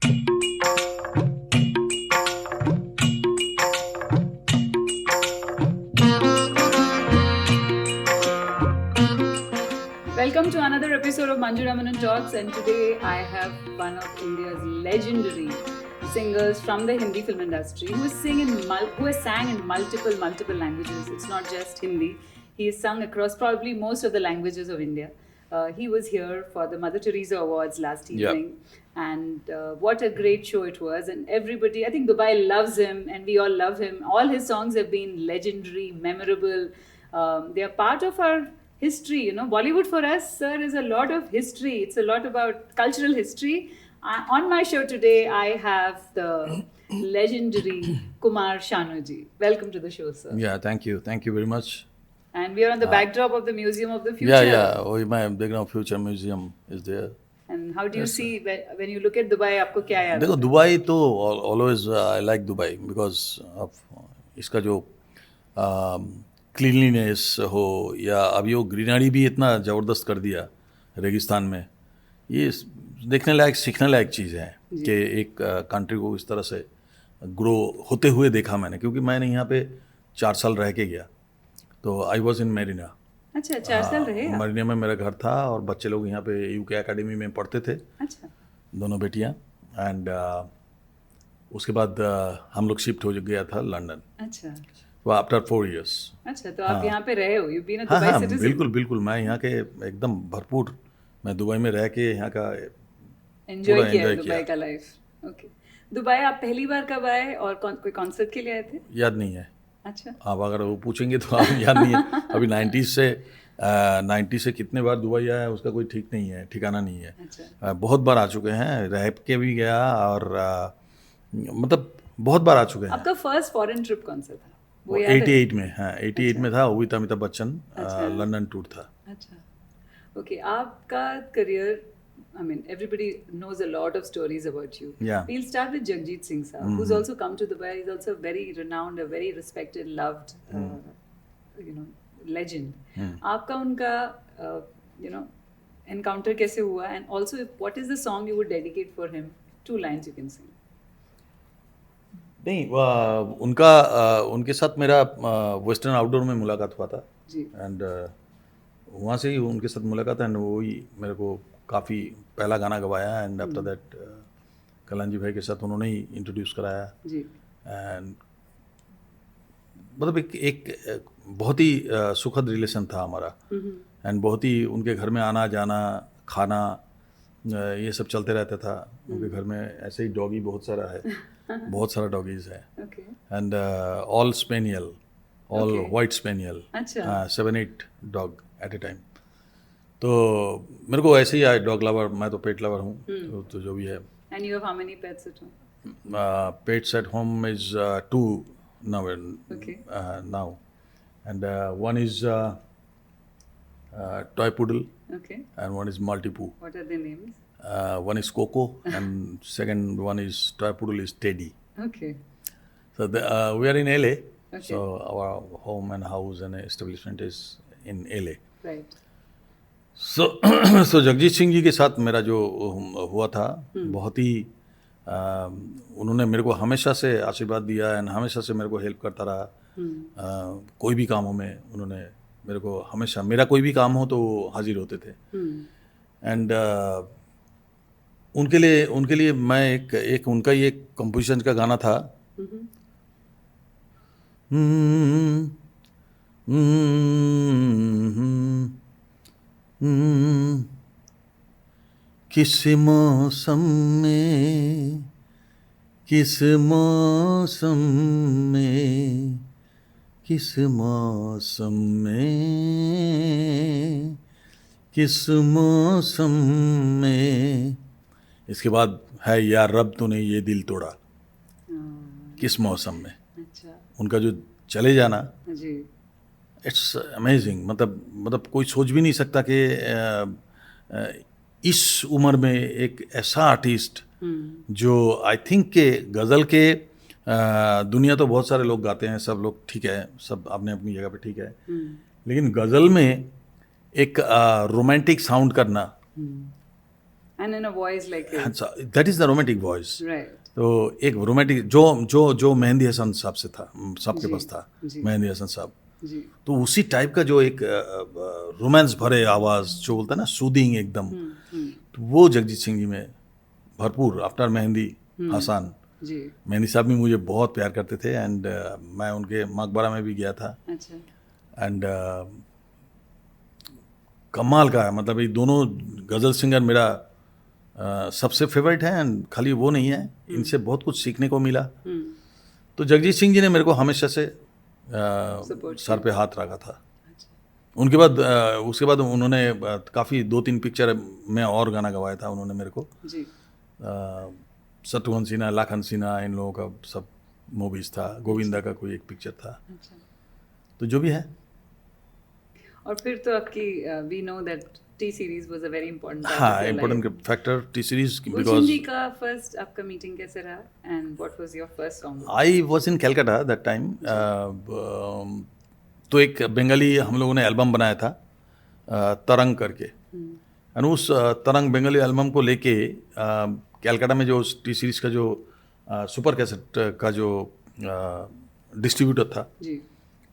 Welcome to another episode of Manju Ramanan Talks, and today I have one of India's legendary singers from the Hindi film industry who has sang in multiple languages. It's not just Hindi. He has sung across probably most of the languages of India. He was here for the Mother Teresa Awards last evening, and what a great show it was. And everybody, I think Dubai loves him, and we all love him. All his songs have been legendary, memorable. They are part of our history. Bollywood for us, sir, is a lot of history. It's a lot about cultural history. On my show today, I have the legendary Kumar Shanuji. Welcome to the show, sir. Yeah, thank you very much. And we are on the backdrop of the Museum of the Future. वही मैं देख रहा हूँ, future museum is there. And how do you see when you look at Dubai? आपको क्या याद? देखो, Dubai तो always I like Dubai because of इसका जो क्लीनलीनेस हो, या अभी वो ग्रीनरी भी इतना ज़बरदस्त कर दिया रेगिस्तान में. ये देखने लायक, सीखने लायक चीज़ है कि एक कंट्री को इस तरह से ग्रो होते हुए देखा मैंने, क्योंकि मैंने यहाँ पे 4 साल रह के गया. तो आई वॉज इन मेरिना. अच्छा, 4 साल रहे आप? मरीना में मेरा घर था और बच्चे लोग यहाँ पे यूके एकेडमी में पढ़ते थे. अच्छा. दोनों बेटियाँ. एंड उसके बाद हम लोग शिफ्ट हो गया था लंदन. अच्छा. तो आफ्टर 4 years. अच्छा, तो आप यहाँ पे रहे हो? You been a Dubai citizen? बिल्कुल मैं यहाँ के एकदम भरपूर, मैं दुबई में रह के यहाँ का एंजॉय किया दुबई का लाइफ. ओके. दुबई आप पहली बार कब आए और कोई कॉन्सर्ट के लिए आए थे? याद नहीं है. अच्छा. आप अगर वो पूछेंगे तो आप याद नहीं है. अभी 90 से कितने बार दुबई आया है उसका कोई ठीक नहीं है, ठिकाना नहीं है. अच्छा. बहुत बार आ चुके हैं, रह के भी गया और मतलब बहुत बार आ चुके हैं. आपका फर्स्ट फॉरेन ट्रिप कौन सा था? वो 88 में. हाँ, 88 में था. वो भी था अमिताभ बच्चन. लंदन टूर था. अच्छा. ओके. आपका career, I mean, everybody knows a lot of stories about you. Yeah. We'll start with Jagjit Singh sir, who's also come to Dubai. He's also very renowned, a very respected, loved, legend. आपका उनका, encounter कैसे हुआ? And also, what is the song you would dedicate for him? 2 lines you can sing. नहीं, उनके साथ मेरा western outdoor में मुलाकात हुआ था. जी. एंड वहाँ से ही उनके साथ मुलाकात. एंड वही मेरे को काफ़ी पहला गाना गवाया. एंड आफ्टर दैट कल्याण भाई के साथ उन्होंने ही इंट्रोड्यूस कराया. जी. एंड मतलब एक बहुत ही सुखद रिलेशन था हमारा. एंड बहुत ही उनके घर में आना जाना, खाना, ये सब चलते रहता था. उनके घर में ऐसे ही डॉगी बहुत सारा है. बहुत सारा डॉगीज है. And all spaniel, all white spaniel. 7-8 dog at a time. तो मेरे को ऐसे ही आए डॉग लवर. मैं तो पेट लवर हूँ. तो जो भी है. And you have how many pets at home? Pets at home is 2 now. Okay. Now, and one is toy poodle. Okay. And one is Maltipoo. What are their names? One is Coco and second one is toy poodle is Teddy. Okay. So we are in LA. Okay. So our home and house and establishment is in LA. Right. So Jagjit Singh ji के साथ मेरा जो हुआ था, बहुत ही उन्होंने मेरे को हमेशा से आशीर्वाद दिया. एंड हमेशा से मेरे को हेल्प करता रहा. कोई भी कामों में उन्होंने मेरे को हमेशा, मेरा कोई भी काम हो तो हाजिर होते थे. एंड उनके लिए मैं एक उनका ही एक कंपोजिशन का गाना था. किस मौसम में, किस मौसम में, किस मौसम में, किस मौसम में. इसके बाद है यार रब तूने ये दिल तोड़ा. किस मौसम में. अच्छा. उनका जो चले जाना, जी. It's amazing. मतलब कोई सोच भी नहीं सकता कि इस उम्र में एक ऐसा आर्टिस्ट जो आई थिंक के गज़ल के दुनिया तो बहुत सारे लोग गाते हैं, सब लोग ठीक है, सब अपने अपनी जगह पे ठीक है, लेकिन गज़ल में एक रोमांटिक साउंड करना. And in a voice like his. That is the romantic voice. Right. तो एक रोमांटिक जो जो जो मेहंदी हसन साहब से था, सबके जी, पास था, जी। मेहंदी हसन साहब. जी. तो उसी टाइप का जो एक रोमांस भरे आवाज़ जो बोलता है ना, सूदिंग एकदम, तो वो जगजीत सिंह जी में भरपूर. आफ्टर मेहंदी हसन, जी. मेहंदी साहब भी मुझे बहुत प्यार करते थे. एंड मैं उनके मकबरा में भी गया था. अच्छा. एंड कमाल का है. मतलब ये दोनों गज़ल सिंगर मेरा सबसे फेवरेट है. एंड खाली वो नहीं है, इनसे बहुत कुछ सीखने को मिला. तो जगजीत सिंह जी ने मेरे को हमेशा से Support सर पे हाथ रखा था. अच्छा. उनके बाद उसके बाद उन्होंने काफ़ी 2-3 पिक्चर में और गाना गवाया था उन्होंने मेरे को. जी. शत्रुघ्न सिन्हा, लाखन सिन्हा, इन लोगों का सब मूवीज़ था. गोविंदा का कोई एक पिक्चर था. अच्छा. तो जो भी है. और फिर तो आपकी we know that T series was a very important part. हाँ, important factor T series. Gulshan ji का फर्स्ट आपका मीटिंग कैसे रहा and what was your first song? I was in Calcutta that time. तो एक बंगाली हम लोगों ने एल्बम बनाया था तरंग करके. एंड उस तरंग बंगाली एल्बम को लेके कैलकाटा में जो टी सीरीज का जो सुपर कैसेट का जो डिस्ट्रीब्यूटर था जी.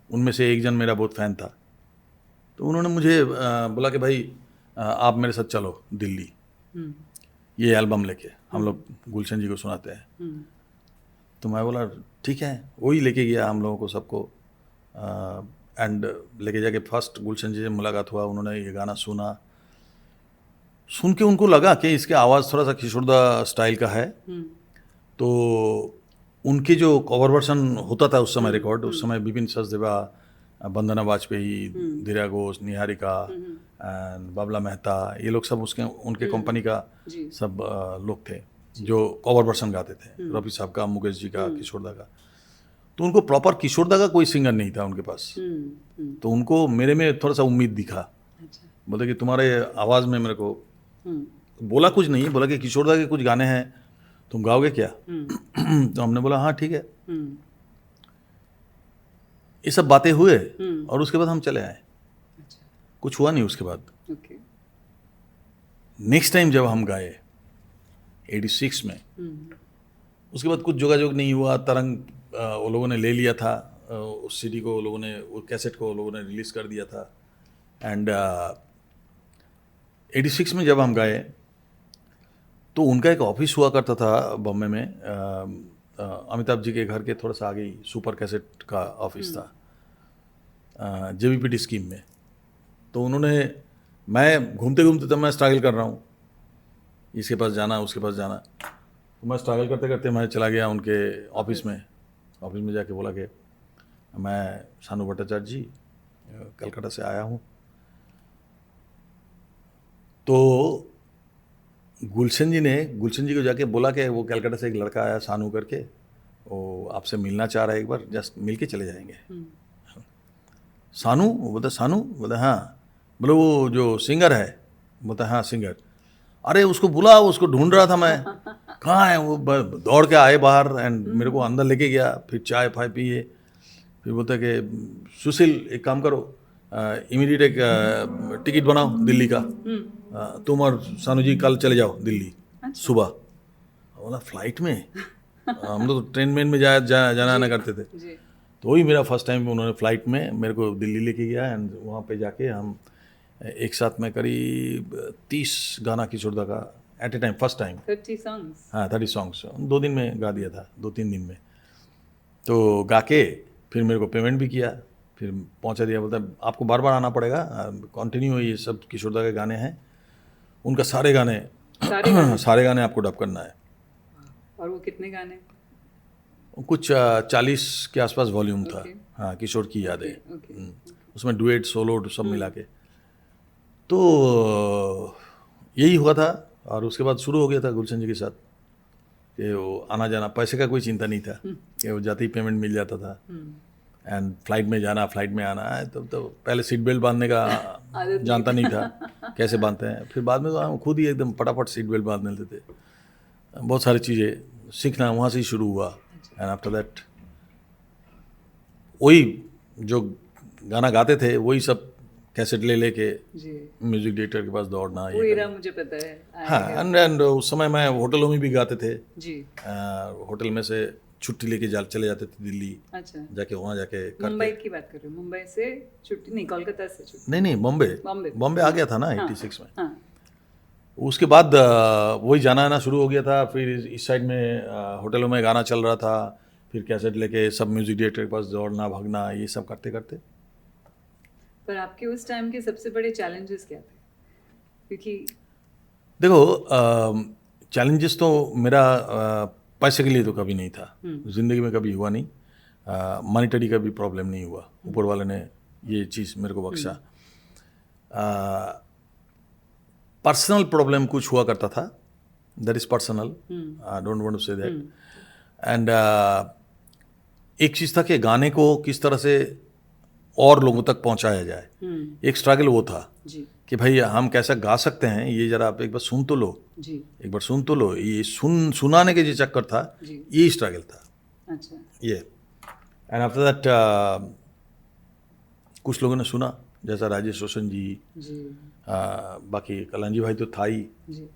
उनमें से एक जन मेरा बहुत फ़ैन था. तो उन्होंने मुझे बोला कि भाई आप मेरे साथ चलो दिल्ली, ये एल्बम लेके हम लोग गुलशन जी को सुनाते हैं. तो मैं बोला ठीक है. वही लेके गया हम लोगों को सबको. एंड लेके जाके फर्स्ट गुलशन जी से मुलाकात हुआ. उन्होंने ये गाना सुना. सुन के उनको लगा कि इसके आवाज़ थोड़ा सा किशोरदा स्टाइल का है. तो उनके जो कवर वर्सन होता था उस समय रिकॉर्ड, उस समय बिपिन सचदेवा, वंदना वाजपेयी, धीरा घोष, निहारिका एंड बाबला मेहता, ये लोग सब उसके उनके कंपनी का सब लोग थे जो कवर वर्सन गाते थे. रफ़ी साहब का, मुकेश जी का, किशोरदा का. तो उनको प्रॉपर किशोरदा का कोई सिंगर नहीं था उनके पास. तो उनको मेरे में थोड़ा सा उम्मीद दिखा. बोले कि तुम्हारे आवाज़ में मेरे को, बोला कुछ नहीं, बोला कि किशोरदा के कुछ गाने हैं तुम गाओगे क्या? तो हमने बोला हाँ ठीक है. ये सब बातें हुए और उसके बाद हम चले आए. अच्छा. कुछ हुआ नहीं उसके बाद. ओके. नेक्स्ट टाइम जब हम गाए 86 में, उसके बाद कुछ जोगाजोग नहीं हुआ. तरंग वो लोगों ने ले लिया था, उस सीडी को वो लोगों ने, वो कैसेट को वो लोगों ने रिलीज़ कर दिया था. एंड 86 में जब हम गए तो उनका एक ऑफिस हुआ करता था बॉम्बे में. अमिताभ जी के घर के थोड़ा सा आगे ही सुपर कैसेट का ऑफिस था जेवीपीटी स्कीम में. तो उन्होंने, मैं घूमते घूमते तब मैं स्ट्रगल कर रहा हूँ, इसके पास जाना उसके पास जाना. तो मैं स्ट्रगल करते करते मैं चला गया उनके ऑफिस में. ऑफिस में जाके बोला कि मैं सानू भट्टाचार्य जी कलकत्ता से आया हूँ. तो गुलशन जी को जाके बोला कि वो कलकत्ता से एक लड़का आया सानू करके, वो आपसे मिलना चाह रहा है, एक बार जस्ट मिल के चले जाएंगे. सानू? वो बोलता सानू? बोलता हाँ. बोले वो जो सिंगर है? बोलता हाँ सिंगर. अरे उसको बुला, उसको ढूंढ रहा था मैं. कहाँ है वो? दौड़ के आए बाहर एंड मेरे को अंदर लेके गया. फिर चाय फाय पिए. फिर बोलता कि सुशील एक काम करो, इमीडिएट एक टिकट बनाओ दिल्ली का. तुम और सानू जी कल चले जाओ दिल्ली. अच्छा. सुबह. बोला फ्लाइट में? हम तो ट्रेन में जाना आना करते थे. तो वही मेरा फर्स्ट टाइम उन्होंने फ़्लाइट में मेरे को दिल्ली लेके गया. एंड वहाँ पे जाके हम एक साथ में करीब 30 गाना किशोरदा का at a time, first time. 30 songs? हाँ, 30 सॉन्ग्स 2 दिन में गा दिया था, 2-3 दिन में. तो गा के फिर मेरे को पेमेंट भी किया, फिर पहुँचा दिया. बोलता आपको बार बार आना पड़ेगा, कंटिन्यू ये सब किशोरदा के गाने हैं, उनका सारे गाने आपको डब करना है. और वो कितने गाने? कुछ 40 के आसपास वॉल्यूम था. हाँ, किशोर की यादें. उसमें डुएट, सोलो सब मिला के. तो यही हुआ था. और उसके बाद शुरू हो गया था गुलशन जी के साथ कि वो आना जाना, पैसे का कोई चिंता नहीं था कि वो जाते ही पेमेंट मिल जाता था. एंड फ्लाइट में जाना, फ्लाइट में आना है. तो पहले सीट बेल्ट बांधने का जानता नहीं था कैसे बांधते हैं. फिर बाद में तो हम खुद ही एकदम फटाफट सीट बेल्ट बांध लेते थे. बहुत सारी चीज़ें सीखना वहाँ से ही शुरू हुआ. एंड आफ्टर दैट वही जो गाना गाते थे वही सब कैसेट ले लेके जी, म्यूजिक डायरेक्टर के पास दौड़ना वो ये एरा मुझे पता है। हाँ एंड उस समय मैं होटलों में भी गाते थे। जी, होटल में से छुट्टी लेके चले जाते थे दिल्ली, अच्छा। जाके वहाँ जाके मुंबई करते। की बात कर रहे हो? मुंबई से छुट्टी नहीं, कोलकाता से छुट्टी। नहीं बॉम्बे बॉम्बे। बॉम्बे आ गया था ना हाँ, 86 में। हाँ, उसके बाद वही जाना आना शुरू हो गया था। फिर इस साइड में होटलों में गाना चल रहा था, फिर कैसेट लेके सब म्यूजिक डायरेक्टर के पास दौड़ना भागना ये सब करते करते। पर आपके उस टाइम के सबसे बड़े चैलेंजेस क्या थे? क्योंकि देखो चैलेंजेस तो मेरा पैसे के लिए तो कभी नहीं था, ज़िंदगी में कभी हुआ नहीं। मॉनिटरी का भी प्रॉब्लम नहीं हुआ, ऊपर वाले ने ये चीज़ मेरे को बख्शा। पर्सनल प्रॉब्लम कुछ हुआ करता था, that is personal, I don't want to say that. And एक चीज़ था कि गाने को किस तरह से और लोगों तक पहुंचाया जाए, एक स्ट्रगल वो था जी, कि भाई हम कैसा गा सकते हैं, ये जरा आप एक बार सुन तो लो, जी, एक बार सुन तो लो। ये सुनाने के जो चक्कर था, जी, ये स्ट्रगल था अच्छा, ये। एंड आफ्टर दैट कुछ लोगों ने सुना, जैसा राजेश रोशन जी, जी, बाकी कलांजी भाई तो था ही। Ji,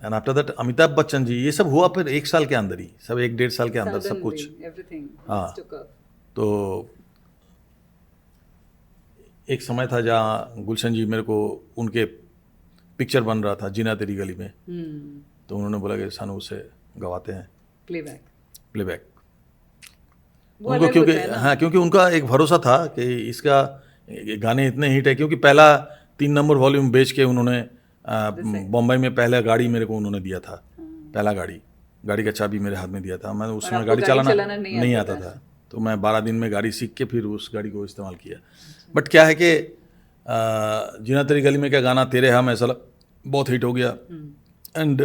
and after that Amitabh Bachchan ji, ये सब हुआ फिर 1 साल के अंदर ही, सब 1-1.5 साल के अंदर सब कुछ। एवरीथिंग हाँ। took off. तो एक समय था जहाँ गुलशन जी मेरे को, उनके पिक्चर बन रहा था जीना तेरी गली में, तो उन्होंने बोला कि सानू उसे गवाते हैं प्लेबैक प्लेबैक। वो उनको अलग क्योंकि होता है ना। हाँ, क्योंकि उनका एक भरोसा था कि इसका गाने इतने हिट है, क्योंकि पहला 3 नंबर वॉल्यूम बेच के उन्होंने बम्बई में पहला गाड़ी मेरे को उन्होंने दिया था, पहला गाड़ी का चाबी मेरे हाथ में दिया था। मैं उस और समय आपको गाड़ी चलाना नहीं आता था, तो मैं 12 दिन में गाड़ी सीख के फिर उस गाड़ी को इस्तेमाल किया। बट क्या है कि जीना तेरी गली में क्या गाना तेरे हम ऐसा बहुत हिट हो गया। एंड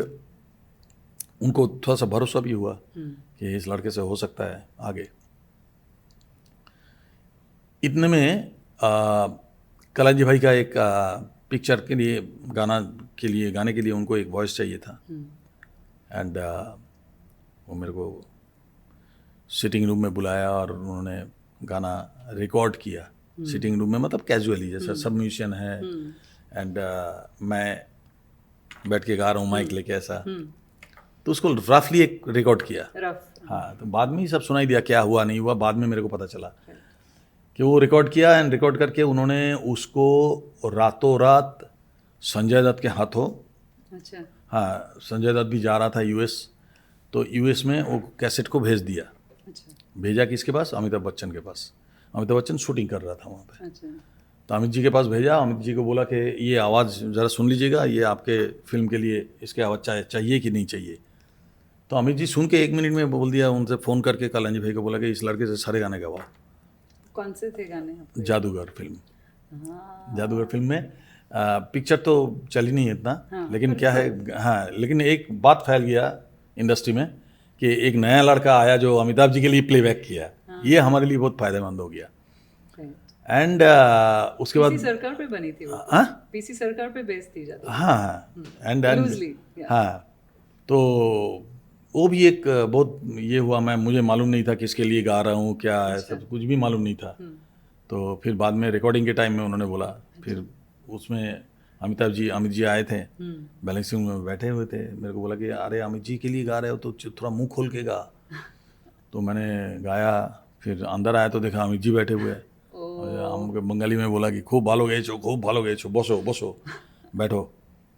उनको थोड़ा सा भरोसा भी हुआ कि इस लड़के से हो सकता है आगे। इतने में कलांजी भाई का एक पिक्चर के लिए गाने के लिए उनको एक वॉइस चाहिए था। एंड वो मेरे को सिटिंग रूम में बुलाया और उन्होंने गाना रिकॉर्ड किया सिटिंग रूम में, मतलब कैजुअली, जैसा सब म्यूजिशियन है एंड मैं बैठ के गा रहा हूँ माइक लेके ऐसा। तो उसको रफली एक रिकॉर्ड किया। हाँ, तो बाद में ही सब सुनाई दिया, क्या हुआ नहीं हुआ बाद में मेरे को पता चला कि वो रिकॉर्ड किया। एंड रिकॉर्ड करके उन्होंने उसको रातों रात संजय दत्त के हाथों, अच्छा, हाँ संजय दत्त भी जा रहा था यूएस, तो यूएस में वो कैसेट को भेज दिया। अच्छा, भेजा किसके पास? अमिताभ बच्चन के पास। अमिताभ बच्चन शूटिंग कर रहा था वहाँ पे, अच्छा, तो अमित जी के पास भेजा। अमित जी को बोला कि ये आवाज़ ज़रा सुन लीजिएगा, ये आपके फिल्म के लिए इसके आवाज़ चाहिए कि नहीं चाहिए। तो अमित जी सुन के 1 मिनट में बोल दिया, उनसे फ़ोन करके कलांजी भाई को बोला कि इस लड़के से सारे गाने गवाओ। कौन से थे गाने आपके? जादूगर फिल्म, हाँ, जादूगर फिल्म में पिक्चर तो चली नहीं इतना, हाँ, लेकिन क्या है, हाँ लेकिन एक बात फैल गया इंडस्ट्री में कि एक नया लड़का आया जो अमिताभ जी के लिए प्लेबैक किया। ये हमारे लिए बहुत फ़ायदेमंद हो गया। एंड उसके बाद पीसी सरकार पे बनी थी वो। हाँ पीसी सरकार पे बेस्ड थी ज्यादा। हाँ एंड Loosely, yeah. हाँ, तो वो भी एक बहुत ये हुआ। मुझे मालूम नहीं था किसके लिए गा रहा हूँ, क्या है, सब कुछ भी मालूम नहीं था। तो फिर बाद में रिकॉर्डिंग के टाइम में उन्होंने बोला, फिर उसमें अमित जी आए थे, बैलेंसिंग में बैठे हुए थे, मेरे को बोला कि अरे अमित जी के लिए गा रहे हो तो थोड़ा मुंह खोल के गा। तो मैंने गाया, फिर अंदर आया तो देखा अमित जी बैठे हुए हैं। हमको बंगाली में बोला कि खूब भालो गए छो, बसो बैठो,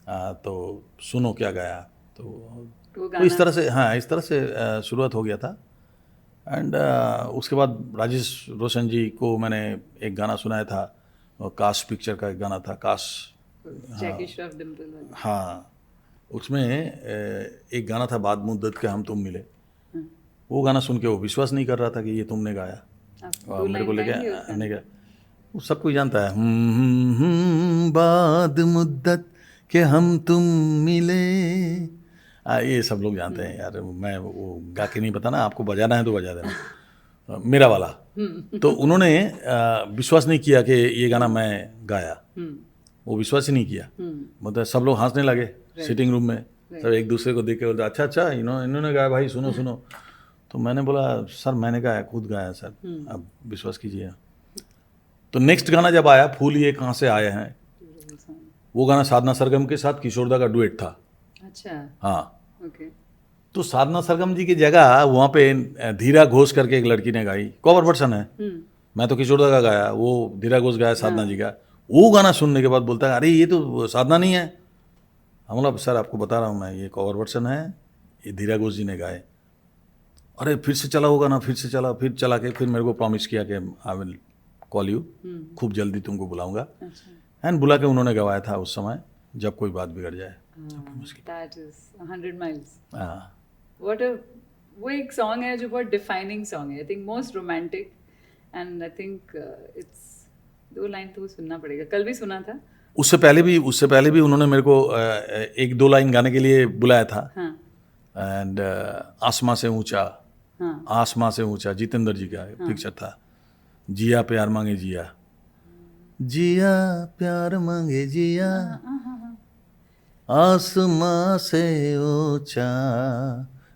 तो सुनो क्या गाया। तो इस तरह से, हाँ इस तरह से शुरुआत हो गया था। एंड उसके बाद राजेश रोशन जी को मैंने एक गाना सुनाया था, काश पिक्चर का एक गाना था, काश, जैकी श्रॉफ डिम्पल वाला। हाँ उसमें एक गाना था बाद मुद्दत के हम तुम मिले। वो गाना सुन के वो विश्वास नहीं कर रहा था कि ये तुमने गाया, और मेरे को लेके नहीं गया। वो सब कोई जानता है, बाद मुद्दत के हम तुम मिले, ये सब लोग जानते हैं यार। मैं वो गा के नहीं बताना, आपको बजाना है तो बजा देना मेरा वाला। तो उन्होंने विश्वास नहीं किया कि ये गाना मैं गाया, वो विश्वास ही नहीं किया। मतलब सब लोग हंसने लगे सिटिंग रूम में, सब एक दूसरे को देख के बोलते अच्छा इन्होंने गाया भाई, सुनो। तो मैंने बोला सर मैंने गाया, खुद गाया सर, आप विश्वास कीजिए। तो नेक्स्ट गाना जब आया, फूल ये कहाँ से आए हैं, वो गाना साधना सरगम के साथ किशोरदा का डुएट था। अच्छा, हाँ, ओके, तो साधना सरगम जी की जगह वहाँ पे धीरा घोष करके एक लड़की ने गाई, कवर वर्सन है, मैं तो किशोरदा का गाया, वो धीरा घोष गाया साधना जी का। वो गाना सुनने के बाद बोलता है अरे ये तो साधना नहीं है। हम बोला सर आपको बता रहा हूँ मैं, ये कवर वर्सन है, ये धीरा घोष जी ने गाए। अरे फिर से चला वो गाना, फिर से चला, फिर चला के फिर मेरे को प्रॉमिस किया कि आई विल कॉल यू, खूब जल्दी तुमको बुलाऊंगा। एंड बुला के उन्होंने गवाया था उस समय, जब कोई बात बिगड़ जाए। That is 100 miles. हाँ, व्हाट अ, वो एक सॉन्ग है जो बहुत डिफाइनिंग सॉन्ग है, I think most romantic, and I think it's, दो लाइन तो सुनना पड़ेगा, कल भी सुना था। उससे पहले भी उन्होंने मेरे को एक दो लाइन गाने के लिए बुलाया था। हाँ, एंड आसमां से ऊंचा, हाँ, आसमां से ऊंचा, जितेंद्र जी का पिक्चर था। जिया प्यार मांगे जिया, जिया प्यार मांगे जिया, आसमां से ऊंचा,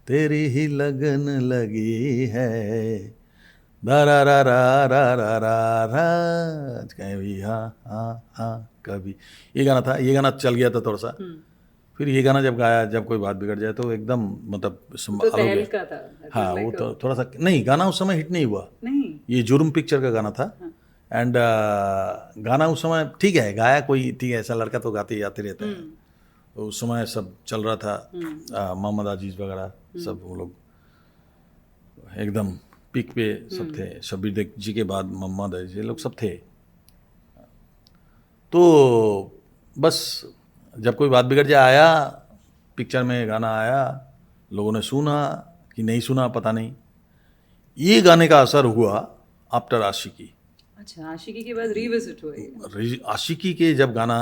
तेरी ही लगन लगी है, दारा रा रा रा रा रा रा, कभी हाँ हाँ हाँ कभी। ये गाना था, ये गाना चल गया था थोड़ा सा। फिर ये गाना जब गाया, जब कोई बात बिगड़ जाए, तो एकदम मतलब तो तहलका था। हाँ, वो तो थोड़ा सा नहीं, गाना उस समय हिट नहीं हुआ। नहीं, ये जुर्म पिक्चर का गाना था। एंड गाना उस समय ठीक है, गाया कोई, ठीक है, ऐसा लड़का तो गाते आते रहते हैं। तो उस समय सब चल रहा था, मोहम्मद अजीज वगैरह सब, वो लोग एकदम पीक पे सब थे। शब्बीर देव जी के बाद मोहम्मद अजीज, ये लोग सब थे। तो बस जब कोई बात बिगड़ जाए आया, पिक्चर में गाना आया, लोगों ने सुना कि नहीं सुना पता नहीं। ये गाने का असर हुआ आफ्टर आशिकी। अच्छा, आशिकी के बाद रिविजिट हुआ ये। आशिकी के जब गाना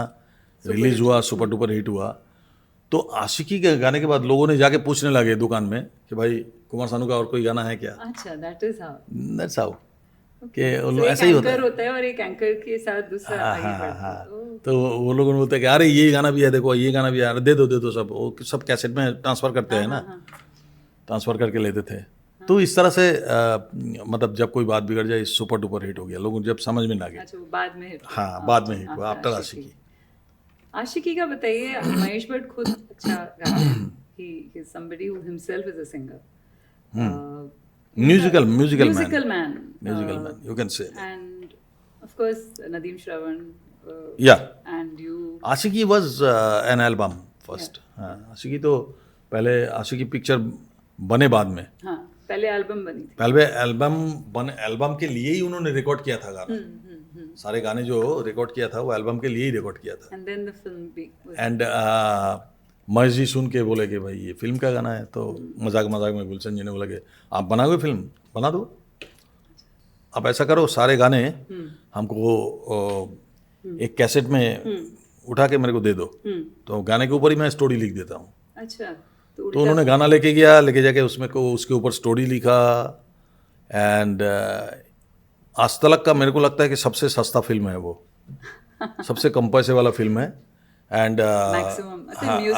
रिलीज हुआ, सुपर डुपर हिट हुआ, तो आशिकी के गाने के बाद लोगों ने जाके पूछने लगे दुकान में कि भाई कुमार सानू का और कोई गाना है क्या। अच्छा, दैट्स हाउ कि ऐसा ही होता है। होता है और एक एंकर के साथ दूसरा आगे बढ़ता है। तो वो लोगों ने बोलते हैं कि अरे ये गाना भी है, देखो ये गाना भी है, दे दो सब, वो सब कैसेट में ट्रांसफ़र करते हैं ना, ट्रांसफ़र करके लेते थे। तो इस तरह से मतलब जब कोई बात बिगड़ जाए, सुपर डुपर हिट हो गया, लोगों जब समझ में ना गए। अच्छा, वो बाद में हिट। हाँ, बाद में हिट हुआ आफ्टर आशिकी। आशिकी का बताइए, महेश भट्ट खुद अच्छा गाते हैं, he is somebody who himself is a singer, musical man, you can say. and of course Nadeem Shravan, Yeah. and you. Aashiqui was an album first. हाँ, आशिकी तो पहले, आशिकी पिक्चर बने बाद में। हाँ, पहले एल्बम बनी थी। पहले एल्बम के लिए ही उन्होंने रिकॉर्ड किया था गाना। सारे गाने जो रिकॉर्ड किया था वो एल्बम के लिए ही रिकॉर्ड किया था। And then the film was. And Mahesh ji सुन के बोले कि भाई ये फिल्म का गाना है। तो मजाक में गुलशन जी ने बोला कि आप बनाओगे फिल्म, बना दो, आप ऐसा करो, सारे गाने हमको एक कैसेट में उठा के मेरे को दे दो, तो गाने के ऊपर ही मैं स्टोरी लिख देता हूँ। अच्छा, तो उन्होंने गाना लेके जाके उसमें को उसके ऊपर स्टोरी लिखा। एंड आज तक का मेरे को लगता है कि सबसे सस्ता फिल्म है वो, सबसे कम पैसे वाला फिल्म है। एंड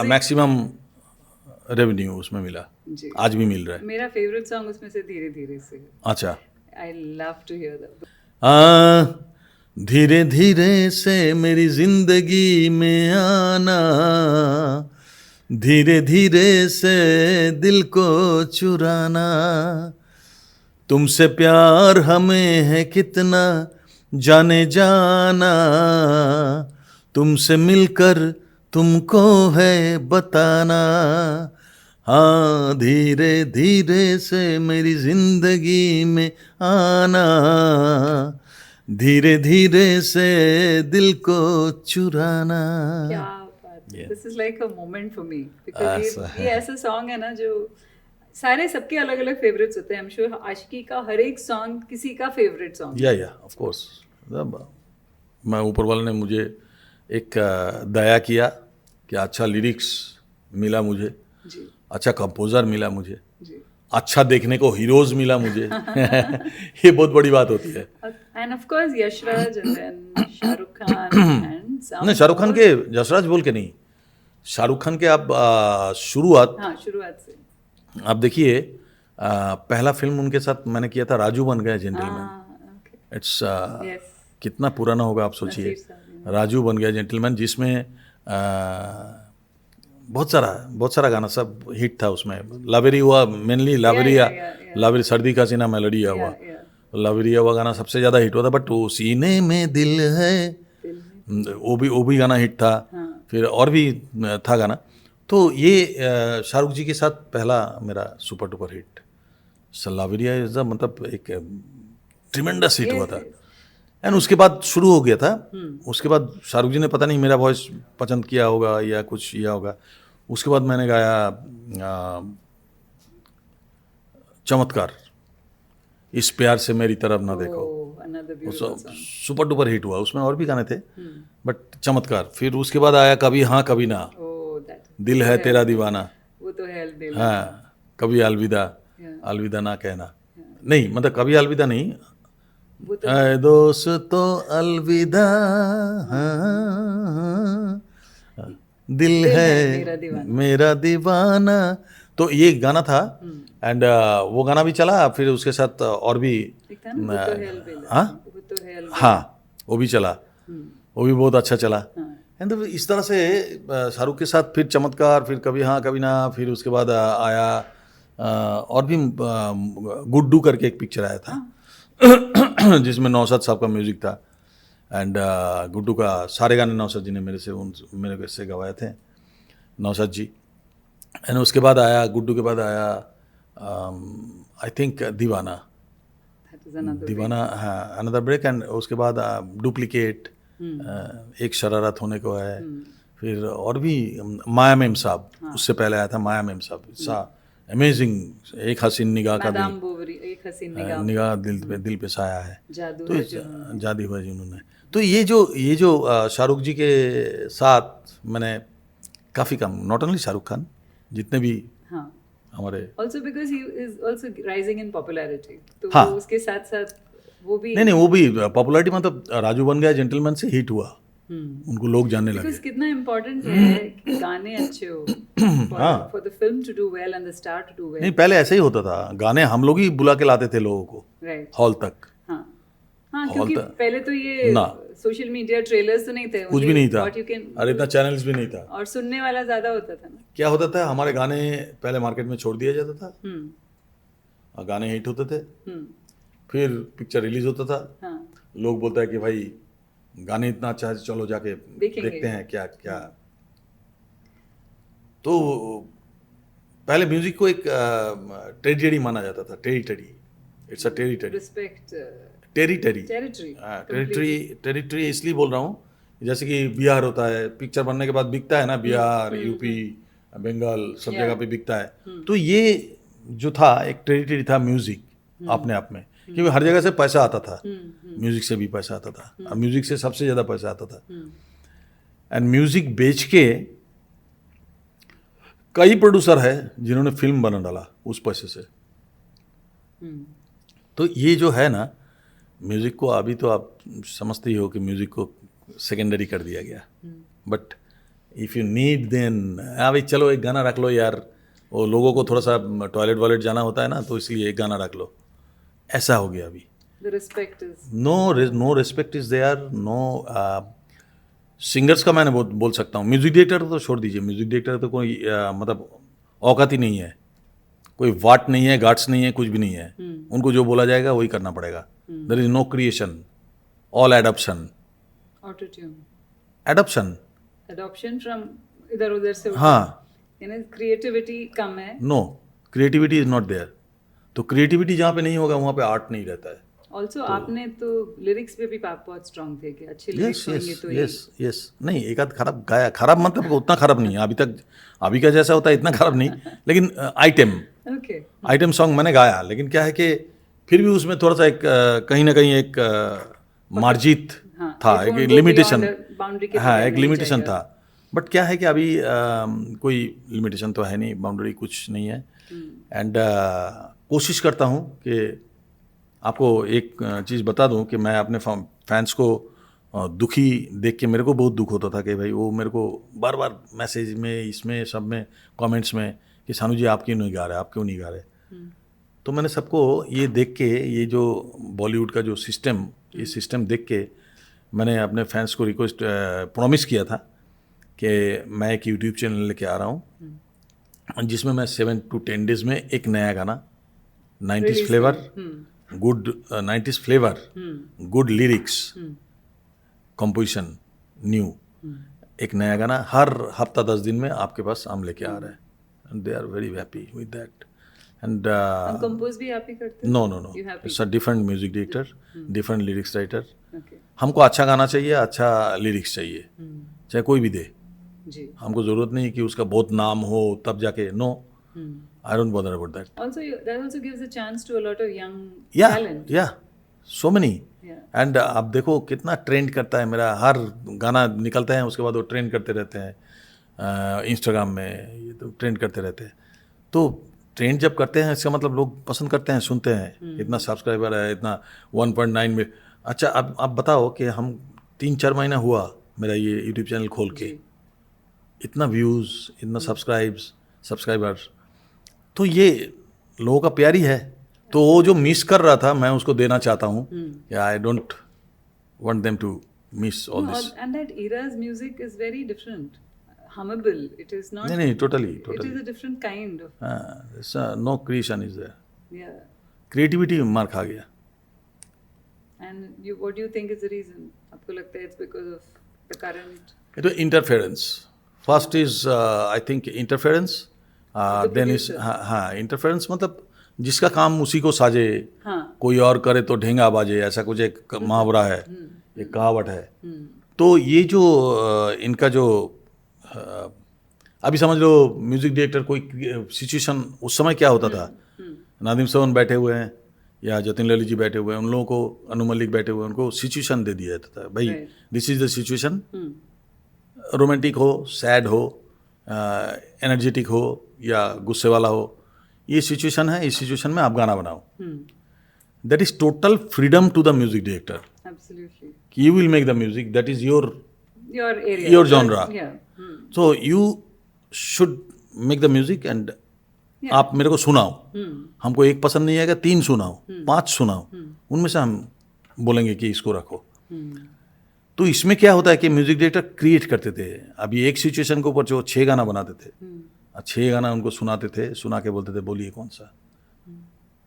मैक्सिमम रेवेन्यू उसमें मिला, आज भी मिल रहा है। मेरा फेवरेट सॉन्ग उसमें से धीरे धीरे से। अच्छा, I love to hear that. धीरे धीरे से मेरी जिंदगी में आना, धीरे धीरे से दिल को चुराना, तुमसे प्यार हमें है कितना जाने जाना, तुमसे मिलकर तुमको है बताना। हाँ, धीरे धीरे से मेरी जिंदगी में आना, धीरे धीरे से दिल को चुराना। क्या बात है, this is like a moment for me, because ये ऐसा सॉन्ग है ना जो सारे सबके अलग अलग फेवरेट्स होते हैं। आई एम श्योर आशिकी का हर एक सॉन्ग किसी का फेवरेट सॉन्ग। या ऑफ कोर्स। मैं ऊपर वाले ने मुझे एक दया किया कि अच्छा लिरिक्स मिला मुझे जी, अच्छा कंपोजर मिला मुझे जी, अच्छा देखने को हीरोज मिला मुझे। ये बहुत बड़ी बात होती है। And of course Yashraj and then Shahrukh Khan and some. नहीं, शाहरुख खान के यशराज बोल के नहीं, शाहरुख खान के आप शुरुआत से आप देखिए, पहला फिल्म उनके साथ मैंने किया था राजू बन गया जेंटलमैन। इट्स कितना पुराना होगा आप सोचिए। नसीर साहब, राजू बन गया जेंटलमैन, जिसमें बहुत सारा गाना सब हिट था उसमें। लावेरी हुआ, मेनली लावेरिया, लावेरी सर्दी का सीना मेलोडिया हुआ, लावेरिया हुआ गाना सबसे ज़्यादा हिट हुआ था। बट वो सीने में दिल है, वो भी गाना हिट था। फिर और भी था गाना। तो ये शाहरुख जी के साथ पहला मेरा सुपर डुपर हिट लावेरिया इज द, मतलब एक ट्रिमेंडस हिट हुआ था। एंड उसके बाद शुरू हो गया था। उसके बाद शाहरुख जी ने पता नहीं मेरा वॉइस पसंद किया होगा या कुछ किया होगा। उसके बाद मैंने गाया चमत्कार, इस प्यार से मेरी तरफ ना देखो, सुपर डुपर हिट हुआ। उसमें और भी गाने थे, बट चमत्कार। फिर उसके बाद आया कभी हाँ कभी ना, दिल है तेरा दीवाना, वो तो है, हाँ, कभी अलविदा, अलविदा ना कहना, नहीं मतलब कभी अलविदा नहीं, ऐ दोस्तों अलविदा, दिल है मेरा दीवाना। तो ये गाना था। एंड वो गाना भी चला। फिर उसके साथ और भी हाँ, वो भी चला, वो भी बहुत अच्छा चला। एंड इस तरह से शाहरुख के साथ फिर चमत्कार, फिर कभी हाँ कभी ना, फिर उसके बाद आया और भी गुड्डू करके एक पिक्चर आया था जिसमें नौशाद साहब का म्यूजिक था। एंड गुड्डू का सारे गाने नौशाद जी ने मेरे से गवाए थे, नौशाद जी। एंड उसके बाद आया, गुड्डू के बाद आया आई थिंक दीवाना, हाँ, अनदर ब्रेक। एंड उसके बाद डुप्लीकेट, एक शरारत होने को है। फिर और भी माया मेम साहब, उससे पहले आया था माया मेम साहब, अमेजिंग, एक हसीन निगाह का दिल, निगाह दिल पे साया है, तो जादू हुआ जी उन्होंने। तो ये जो शाहरुख जी के साथ मैंने काफ़ी कम, नॉट ओनली शाहरुख खान, जितने भी हमारे, also because he is also rising in popularity, तो हाँ, वो उसके साथ साथ वो भी नहीं वो भी पॉपुलैरिटी, मतलब राजू बन गया जेंटलमैन से हिट हुआ, उनको लोग जानने लगे। Because कितना इम्पोर्टेंट है कि गाने अच्छे हो for the film to do well and the star to do well. नहीं, पहले ऐसे ही होता था, गाने हम लोग ही बुला के लाते थे लोगों को हॉल तक। हाँ, क्योंकि पहले तो ये सोशल मीडिया ट्रेलर्स तो नहीं थे, कुछ भी नहीं था, और इतना चैनल्स भी नहीं था, और सुनने वाला ज्यादा होता था ना। क्या होता था, हमारे गाने पहले मार्केट में छोड़ दिया जाता था, और गाने हिट होते थे, फिर पिक्चर रिलीज होता था, लोग बोलता है कि भाई गाने इतना अच्छा है, चलो जाके देखते हैं क्या क्या। तो पहले म्यूजिक को एक टेरिटरी माना जाता था, territory, it's a territory, respect, territory इसलिए बोल रहा हूँ, जैसे कि बिहार होता है, पिक्चर बनने के बाद बिकता है ना, बिहार, यूपी, बंगाल, सब जगह पे बिकता है। तो ये जो था एक टेरिटरी था म्यूजिक अपने आप में, क्योंकि हर जगह से पैसा आता था, म्यूजिक से भी पैसा आता था, और म्यूजिक से सबसे ज़्यादा पैसा आता था। एंड म्यूजिक बेच के कई प्रोड्यूसर है जिन्होंने फिल्म बना डाला उस पैसे से। तो ये जो है ना, म्यूज़िक को अभी तो आप समझते ही हो कि म्यूज़िक को सेकेंडरी कर दिया गया, but if you need then अभी चलो एक गाना रख लो यार, वो लोगों को थोड़ा सा टॉयलेट वॉयलेट जाना होता है ना, तो इसलिए एक गाना रख लो, ऐसा हो गया अभी। No respect is there, no. Singers का मैंने बोल सकता हूँ, म्यूजिक डायरेक्टर तो छोड़ दीजिए, म्यूजिक डायरेक्टर तो कोई मतलब औकात ही नहीं है, कोई वाट नहीं है, गाट्स नहीं है, कुछ भी नहीं है, उनको जो बोला जाएगा वही करना पड़ेगा। There is no creation, all adoption, adoption from इधर उधर से, हाँ, क्रिएटिविटी कम है। No, creativity is not there. तो क्रिएटिविटी जहाँ पे नहीं होगा वहाँ पे आर्ट नहीं रहता है। ऑल्सो आपने तो लिरिक्स पे भी बहुत स्ट्रांग थे कि अच्छे लिरिक्स होंगे तो यस नहीं, एक आध खराब गाया, खराब मतलब उतना खराब नहीं है अभी तक, अभी का जैसा होता है इतना खराब नहीं, लेकिन आइटम सॉन्ग मैंने गाया, लेकिन क्या है कि फिर भी उसमें थोड़ा सा एक कहीं ना कहीं एक मार्जित था, एक लिमिटेशन, हाँ एक लिमिटेशन था। बट क्या है कि अभी कोई लिमिटेशन तो है नहीं, बाउंड्री कुछ नहीं है। एंड कोशिश करता हूँ कि आपको एक चीज़ बता दूं कि मैं अपने फैंस को दुखी देख के मेरे को बहुत दुख होता था कि भाई वो मेरे को बार बार मैसेज में, इसमें सब में, कमेंट्स में कि सानू जी आप क्यों नहीं गा रहे, आप क्यों नहीं गा रहे। तो मैंने सबको ये देख के, ये जो बॉलीवुड का जो सिस्टम, ये सिस्टम देख के मैंने अपने फैंस को रिक्वेस्ट प्रॉमिस किया था कि मैं एक यूट्यूब चैनल लेके आ रहा हूँ जिसमें मैं 7 to 10 डेज में एक नया गाना 90s flavour, good 90s flavour, good lyrics, composition new, एक नया गाना हर हफ्ता 10 दिन में आपके पास हम लेके आ रहे हैं. And they are very happy with that. And compose भी आप ही करते हैं? No You happy? It's a different music director, different lyrics writer. Okay. हमको अच्छा गाना चाहिए, अच्छा लिरिक्स चाहिए, चाहे कोई भी दे. जी. हमको ज़रूरत नहीं कि उसका बहुत नाम हो तब जाके. No, I don't bother about that. Also, that also gives a chance to a lot of young या talent. या सो मेनी. Yeah. एंड आप देखो कितना ट्रेंड करता है मेरा, हर गाना निकलता है उसके बाद वो ट्रेंड करते रहते हैं इंस्टाग्राम में, ये तो ट्रेंड करते रहते हैं. तो ट्रेंड जब करते हैं इसका मतलब लोग पसंद करते हैं, सुनते हैं. इतना सब्सक्राइबर है, इतना 1.9 में. अच्छा, अब आप बताओ कि हम 3-4 महीना हुआ मेरा ये यूट्यूब चैनल खोल के, इतना व्यूज़, इतना सब्सक्राइबर्स, तो ये लोगों का प्यार ही है. तो वो जो मिस कर रहा था मैं उसको देना चाहता हूँ. I don't want them to miss all this. And that era's music is very different. Hummable. It is not. नहीं, totally. It is a different kind of. No creation is there. Yeah. Creativity मार खा गया. And what do you think is the reason? आपको लगता है it's because of the current? It was interference. First is I think interference. The Then is producer. हाँ interference मतलब जिसका काम उसी को साजे, हाँ. कोई और करे तो ढेंगा बाजे, ऐसा कुछ एक मुहावरा है, एक कहावत है. तो ये जो इनका जो अभी समझ लो म्यूजिक डायरेक्टर कोई सिचुएशन, उस समय क्या होता था, नादिम सवन बैठे हुए हैं या जतिन ललित जी बैठे हुए हैं, उन लोगों को, अनु मलिक बैठे हुए हैं, उनको सिचुएशन दे दिया जाता था. भाई this is the situation, romantic हो, सैड हो, एनर्जेटिक हो या गुस्से वाला हो, ये सिचुएशन है, इस सिचुएशन में आप गाना बनाओ. That is total freedom to the music director. Absolutely. You will make the music, that is your Your area. Your genre. Yeah. So you should make the music and Yeah. आप मेरे को सुनाओ. हमको एक पसंद नहीं आएगा, 3 सुनाओ, 5 सुनाओ, उनमें से हम बोलेंगे कि इसको रखो. तो इसमें क्या होता है कि म्यूजिक डायरेक्टर क्रिएट करते थे. अभी एक सिचुएशन के ऊपर जो 6 गाना बनाते थे, 6 गाना उनको सुनाते थे, सुना के बोलते थे बोलिए कौन सा.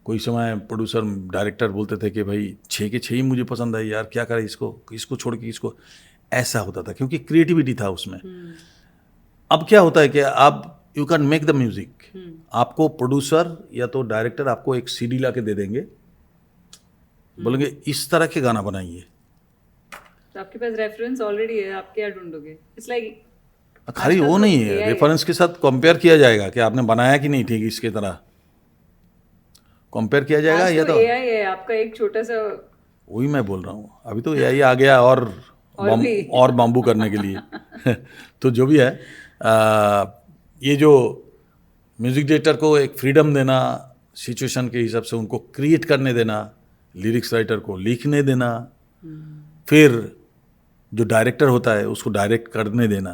कोई समय प्रोड्यूसर डायरेक्टर बोलते थे कि भाई 6 के 6 ही मुझे पसंद है यार, क्या करें इसको छोड़ के इसको. ऐसा होता था क्योंकि क्रिएटिविटी था उसमें. अब क्या होता है कि आप you can make the music. आपको प्रोड्यूसर या तो डायरेक्टर आपको एक सीडी ला के दे देंगे, बोलेंगे इस तरह के गाना बनाइए. तो आपके पास रेफरेंस ऑलरेडी है, आप क्या ढूंढोगे? इट्स लाइक खाली वो नहीं है, रेफरेंस के साथ कंपेयर किया जाएगा कि आपने बनाया कि नहीं ठीक इसके तरह कंपेयर किया जाएगा. या तो एआई है आपका एक छोटा सा. वही मैं बोल रहा हूँ, अभी तो एआई आ गया और बाम्बू करने के लिए. तो जो भी है, ये जो म्यूजिक डायरेक्टर को एक फ्रीडम देना, सिचुएशन के हिसाब से उनको क्रिएट करने देना, लिरिक्स राइटर को लिखने देना, फिर जो डायरेक्टर होता है उसको डायरेक्ट करने देना,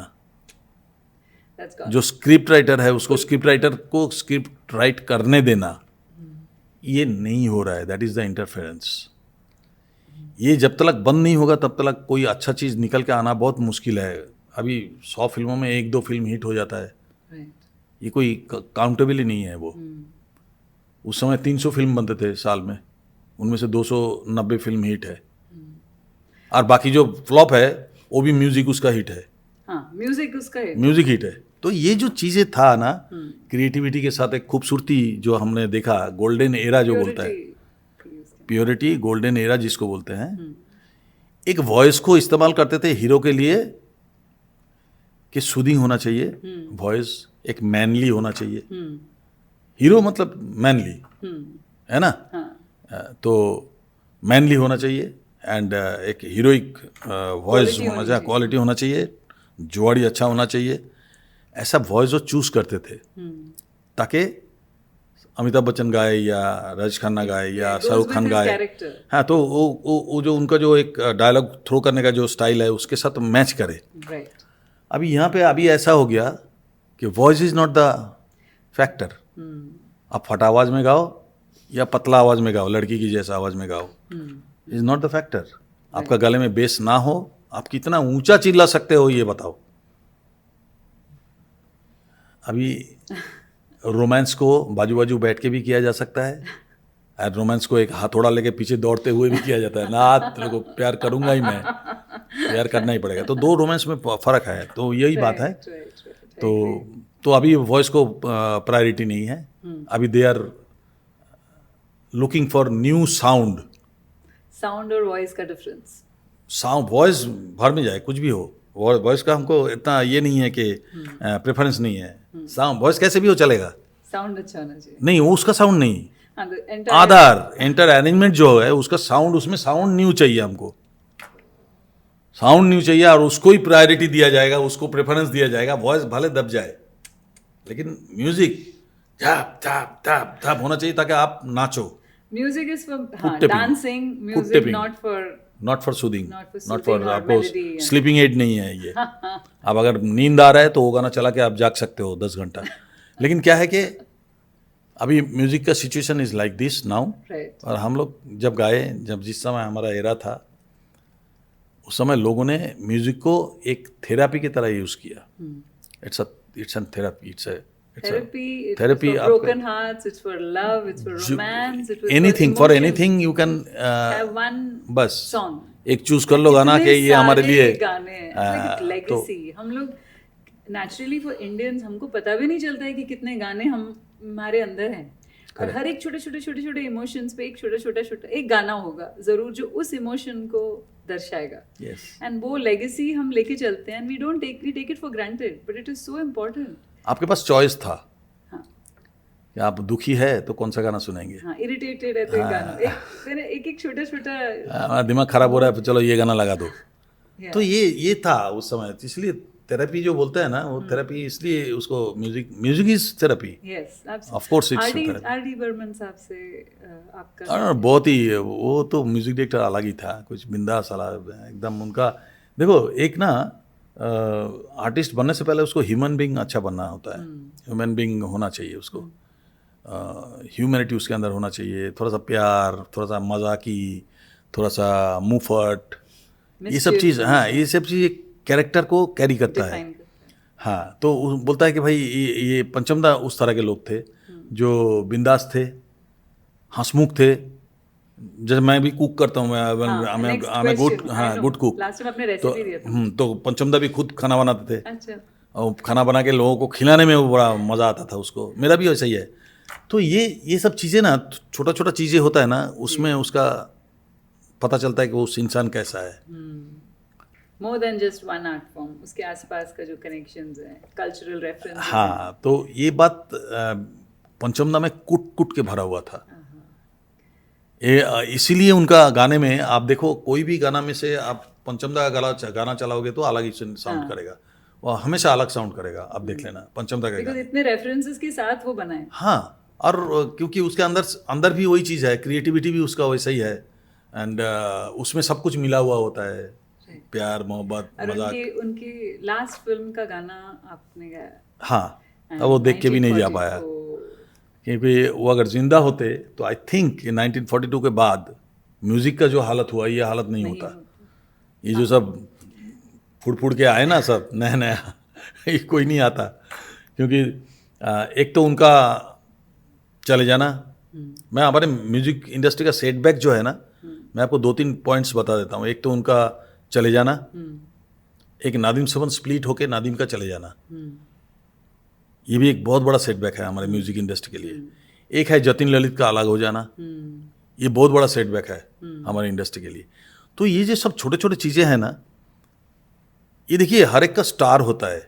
जो स्क्रिप्ट राइटर है उसको स्क्रिप्ट राइटर को स्क्रिप्ट राइट करने देना, ये नहीं हो रहा है. That is the interference. ये जब तक बंद नहीं होगा तब तक कोई अच्छा चीज़ निकल के आना बहुत मुश्किल है. अभी 100 फिल्मों में 1-2 फिल्म हिट हो जाता है. ये कोई काउंटेबल ही नहीं है वो. उस समय 300 फिल्म बनते थे साल में, उनमें से 290 फिल्म हिट है, और बाकी जो फ्लॉप है वो भी म्यूजिक उसका हिट है. म्यूजिक उसका है, म्यूजिक हिट है. तो ये जो चीज़ें था ना, क्रिएटिविटी के साथ एक खूबसूरती जो हमने देखा, गोल्डन एरा जो बोलता है, प्योरिटी, गोल्डन एरा जिसको बोलते हैं. एक वॉइस को इस्तेमाल करते थे हीरो के लिए कि सूदिंग होना चाहिए, वॉइस एक मैनली होना चाहिए. हीरो मतलब मैनली है ना. तो मैनली होना चाहिए एंड एक हीरोइक वॉइस होना चाहिए, क्वालिटी होना चाहिए, जोड़ी अच्छा होना चाहिए. ऐसा वॉइस वो चूज करते थे ताकि अमिताभ बच्चन गाए या राजेश खन्ना गाए या शाहरुख खान गाए. हाँ, तो वो जो उनका जो एक डायलॉग थ्रो करने का जो स्टाइल है उसके साथ मैच करे. अभी यहाँ पे अभी ऐसा हो गया कि voice is not the factor. आप फटा आवाज़ में गाओ या पतला आवाज़ में गाओ, लड़की की जैसा आवाज़ में गाओ, इज नॉट द फैक्टर. आपका गले में बेस ना हो, आप कितना ऊंचा चिल्ला सकते हो ये बताओ। अभी रोमांस को बाजू बाजू बैठ के भी किया जा सकता है, और रोमांस को एक हथौड़ा लेके पीछे दौड़ते हुए भी किया जाता है ना, तेरे को प्यार करूंगा ही मैं, प्यार करना ही पड़ेगा। तो दो रोमांस में फ़र्क है, तो यही बात है। तो अभी वॉइस को प्रायोरिटी नहीं है, अभी they are looking for new sound. Sound और वॉइस का डिफरेंस, साउंड वॉइस भर में जाए कुछ भी हो, वॉइस का हमको इतना ये नहीं है कि प्रेफरेंस नहीं है। साउंड वॉइस कैसे भी हो चलेगा, साउंड अच्छा होना चाहिए। नहीं वो उसका साउंड नहीं, entire- आधार एंटर अरेंजमेंट जो है उसका साउंड, उसमें साउंड न्यू चाहिए हमको, साउंड न्यू चाहिए, और उसको ही प्रायोरिटी दिया जाएगा, उसको प्रेफरेंस दिया जाएगा। वॉइस भले दब जाए, लेकिन म्यूजिक झाप झाप झाप झाप होना चाहिए ताकि आप नाचो। Music is for tipping. Dancing, Foot music tipping. Not for not for soothing, Not for not soothing for or आपको melody, yeah. स्लीपिंग एड नहीं है ये। अब अगर नींद आ रहा है तो वो गाना चला के आप जाग सकते हो 10 घंटा। लेकिन क्या है कि अभी म्यूजिक का situation is like this now, right. और हम लोग जब गाए, जब जिस समय हमारा एरा था, उस समय लोगों ने म्यूजिक को एक थेरेपी की तरह यूज किया। It's an therapy, Therapy, it's Therapy for आपका- broken hearts, it's for love, it's for romance, it was anything for for emotions. Anything you can Have one बस song. एक चूज कर लो गाना कि ये हमारे लिए गाने हैं, like legacy. हम लोग naturally for Indians हमको पता भी नहीं चलता है कि कितने गाने हमारे अंदर हैं, और हर एक छोटे छोटे इमोशंस पे एक छोटा एक गाना होगा जरूर जो उस इमोशन को दर्शाएगा। Yes. एंड वो लेगेसी हम लेके चलते हैं, we take it for granted, but it is so important. आपके पास चॉइस था हाँ कि आप दुखी है तो कौन सा गाना सुनेंगे, हाँ, इरिटेटेड है तो एक गाना, एक छोटा हमारा दिमाग खराब हो रहा है तो चलो ये गाना लगा दो। Yeah. तो ये था उस समय, इसलिए थेरेपी जो बोलते हैं ना, वो थेरेपी इसलिए उसको music is therapy. Yes, Of course it's therapy. RD. Burman साहब से आपका बहुत ही, वो तो म्यूजिक डायरेक्टर अलग ही था, कुछ बिंदास अलग एकदम उनका। देखो एक ना आर्टिस्ट बनने से पहले उसको ह्यूमन बीइंग अच्छा बनना होता है, ह्यूमन बीइंग होना चाहिए उसको, ह्यूमैनिटी उसके अंदर होना चाहिए, थोड़ा सा प्यार, थोड़ा सा मजाकी, थोड़ा सा मुंहफट, ये सब चीज़, हाँ ये सब चीज़ कैरेक्टर को कैरी करता है। define करता है। हाँ, तो बोलता है कि भाई ये पंचमदा उस तरह के लोग थे जो बिंदास थे, हंसमुख थे। जैसे मैं भी कुक करता हूँ, मैं गुड कुक, लास्ट टाइम आपने रेसिपी दिया था। तो पंचमदा भी खुद खाना बनाते थे, अच्छा, और खाना बना के लोगों को खिलाने में वो बड़ा मज़ा आता था उसको। मेरा भी वैसा ही है। तो ये सब चीज़ें ना, छोटा चीज़ें होता है ना, उसमें उसका पता चलता है कि वो उस इंसान कैसा है। More than just one art form, उसके आसपास का जो कनेक्शंस हैं, कल्चरल रेफरेंस। हाँ, तो ये बात पंचमदा में कुट के भरा हुआ था। इसीलिए उनका गाने में आप देखो, कोई भी गाना में से आप पंचमदा का गाना चलाओगे तो अलग ही साउंड करेगा, वो हमेशा अलग साउंड करेगा। आप देख लेना पंचमदा का बिकॉज़ गाना। इतने रेफरेंसेस के साथ वो बना है। हाँ, और क्योंकि उसके अंदर भी वही चीज़ है, क्रिएटिविटी भी उसका वैसा ही है, एंड उसमें सब कुछ मिला हुआ होता है, प्यार, मोहब्बत, और मजाक। उनकी लास्ट फिल्म का गाना आपने गाया। हाँ, अब वो देख के भी नहीं जा पाया, क्योंकि वो अगर जिंदा होते तो आई थिंक 1942 के बाद म्यूज़िक का जो हालत हुआ, ये हालत नहीं होता। ये जो सब फुड़ के आए ना सब नया ये कोई नहीं आता, क्योंकि एक तो उनका चले जाना। मैं हमारे म्यूज़िक इंडस्ट्री का सेटबैक जो है ना, मैं आपको 2-3 पॉइंट्स बता देता हूँ। एक तो उनका चले जाना, एक नादिम समन स्प्लिट होके नादिम का चले जाना, ये भी एक बहुत बड़ा सेटबैक है हमारे म्यूजिक इंडस्ट्री के लिए। एक है जतिन ललित का अलग हो जाना, ये बहुत बड़ा सेटबैक है हमारे इंडस्ट्री के लिए। तो ये जो सब छोटे चीज़ें हैं ना, ये देखिए हर एक का स्टार होता है,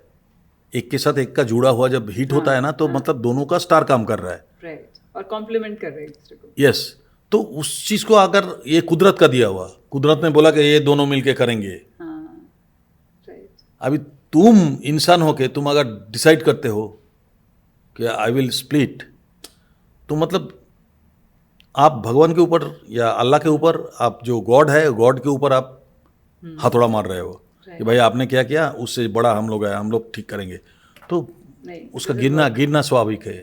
एक के साथ एक का जुड़ा हुआ जब हिट होता है ना, तो मतलब दोनों का स्टार काम कर रहा है, राइट, और कॉम्प्लीमेंट कर रहे हैं एक दूसरे को। यस। तो उस चीज़ को अगर ये कुदरत का दिया हुआ, कुदरत ने बोला कि ये दोनों मिलके करेंगे। राइट, अभी तुम इंसान हो के तुम अगर डिसाइड करते हो कि आई विल स्प्लिट, तो मतलब आप भगवान के ऊपर या अल्लाह के ऊपर, आप जो गॉड है, गॉड के ऊपर आप हथौड़ा मार रहे हो कि भाई आपने क्या किया, उससे बड़ा हम लोग है, हम लोग ठीक करेंगे। तो उसका गिरना स्वाभाविक है।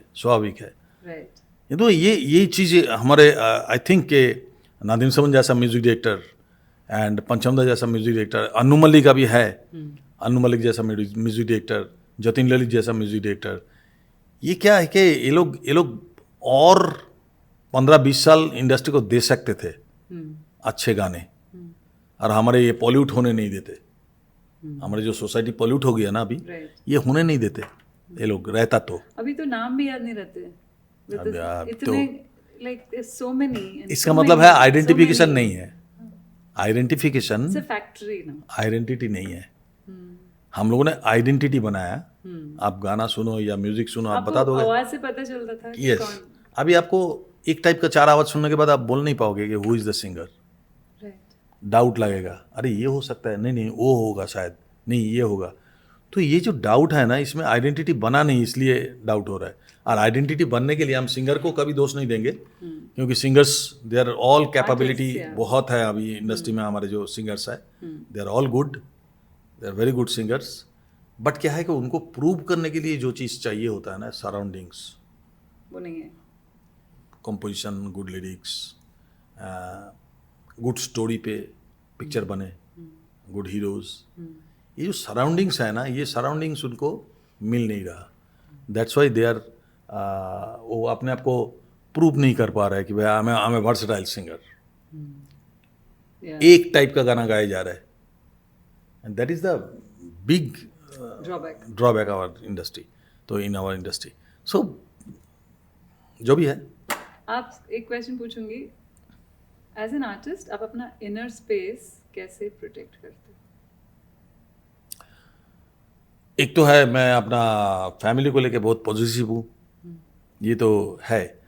राइट, तो ये चीज़ें हमारे आई थिंक के नादिम समन जैसा म्यूजिक डायरेक्टर एंड पंचम दा जैसा म्यूजिक डायरेक्टर, अन्नू मल्लिक का भी है, अन्नू मल्लिक जैसा म्यूजिक डायरेक्टर, जतिन ललित जैसा म्यूजिक डायरेक्टर। ये क्या है कि ये लोग और 15-20 साल इंडस्ट्री को दे सकते थे अच्छे गाने, और हमारे ये पॉल्यूट होने नहीं देते। हमारी जो सोसाइटी पॉल्यूट हो गया ना अभी, ये होने नहीं देते ये लोग, रहता तो। अभी तो नाम भी याद नहीं रहते, अब इतने लाइक सो मेनी। इसका मतलब है आइडेंटिफिकेशन नहीं है, आइडेंटिफिकेशन फैक्ट्री ना, आइडेंटिटी नहीं है। हम लोगों ने आइडेंटिटी बनाया। आप गाना सुनो या म्यूजिक सुनो, आप बता दोगे, आवाज से पता चलता था कि यस। कौन। अभी आपको एक टाइप का 4 आवाज सुनने के बाद आप बोल नहीं पाओगे कि who is the singer. Doubt लगेगा, अरे ये हो सकता है, नहीं नहीं वो होगा शायद, नहीं ये होगा। तो ये जो डाउट है ना, इसमें आइडेंटिटी बना नहीं, इसलिए डाउट हो रहा है। और आइडेंटिटी बनने के लिए हम सिंगर को कभी दोष नहीं देंगे, क्योंकि singers they are all capability बहुत है अभी इंडस्ट्री में। हमारे जो सिंगर्स है they are all good, they are very good singers. But क्या है कि उनको प्रूव करने के लिए जो चीज़ चाहिए होता है ना, सराउंडिंग्स, वो नहीं है। Composition, good lyrics, good story पे पिक्चर बने, गुड हीरोज, ये जो सराउंडिंग्स है ना, ये सराउंडिंग्स उनको मिल नहीं रहा। दैट्स वाई दे आर, वो अपने आप को प्रूव नहीं कर पा रहा है कि भाई I am a versatile singer. एक टाइप का गाना गाया जा रहा है, and that is the big drawback our industry. तो इन आवर इंडस्ट्री, सो जो भी है। आप एक क्वेश्चन पूछूंगी, एज एन आर्टिस्ट आप अपना इनर स्पेस कैसे प्रोटेक्ट करते हो? एक तो है, मैं अपना फैमिली को लेके बहुत पॉजिटिव हूँ, ये तो है।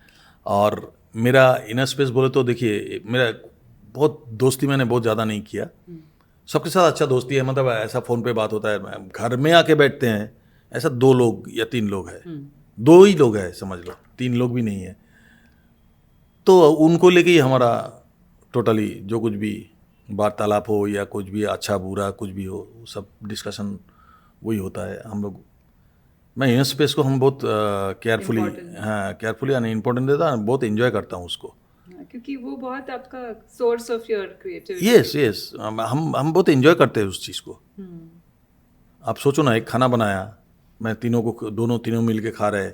और मेरा इनर स्पेस बोले तो देखिए, मेरा बहुत दोस्ती मैंने बहुत ज़्यादा नहीं किया, सबके साथ अच्छा दोस्ती है। मतलब ऐसा फ़ोन पे बात होता है, घर में आके बैठते हैं, ऐसा 2 लोग या 3 लोग हैं, 2 ही लोग हैं समझ लो, 3 लोग भी नहीं है। तो उनको लेके ही हमारा टोटली जो कुछ भी वार्तालाप हो या कुछ भी अच्छा बुरा कुछ भी हो, सब डिस्कशन वही होता है हम लोग। मैं इनर स्पेस को हम बहुत केयरफुली, हाँ केयरफुली यानी इम्पोर्टेंट देता हूँ, बहुत एंजॉय करता हूँ उसको, क्योंकि वो बहुत आपका source of your creativity. Yes हम बहुत एंजॉय करते हैं उस चीज़ को। आप सोचो ना, एक खाना बनाया, मैं तीनों मिल के खा रहे,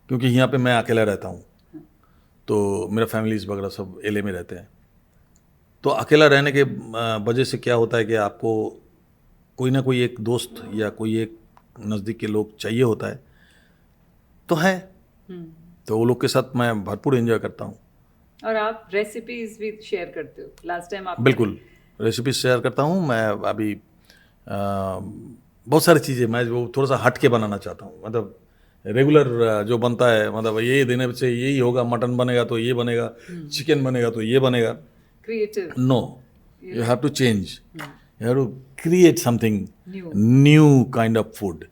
क्योंकि यहाँ पे मैं अकेला रहता हूँ, तो मेरा फैमिलीज वगैरह सब एलए में रहते हैं। तो अकेला रहने के वजह से क्या होता है कि आपको कोई ना कोई एक दोस्त या कोई एक नज़दीक के लोग चाहिए होता है, तो है। तो वो लोग के साथ मैं भरपूर एंजॉय करता हूँ। और आप रेसिपीज भी शेयर करते हो? लास्ट टाइम आप बिल्कुल रेसिपीज शेयर करता हूँ मैं। अभी बहुत सारी चीज़ें मैं वो थोड़ा सा हट के बनाना चाहता हूँ। मतलब रेगुलर जो बनता है, मतलब ये देने से यही होगा, मटन बनेगा तो ये बनेगा, चिकन बनेगा तो ये बनेगा। Creative, no, you have to change, you have to create something new kind of food.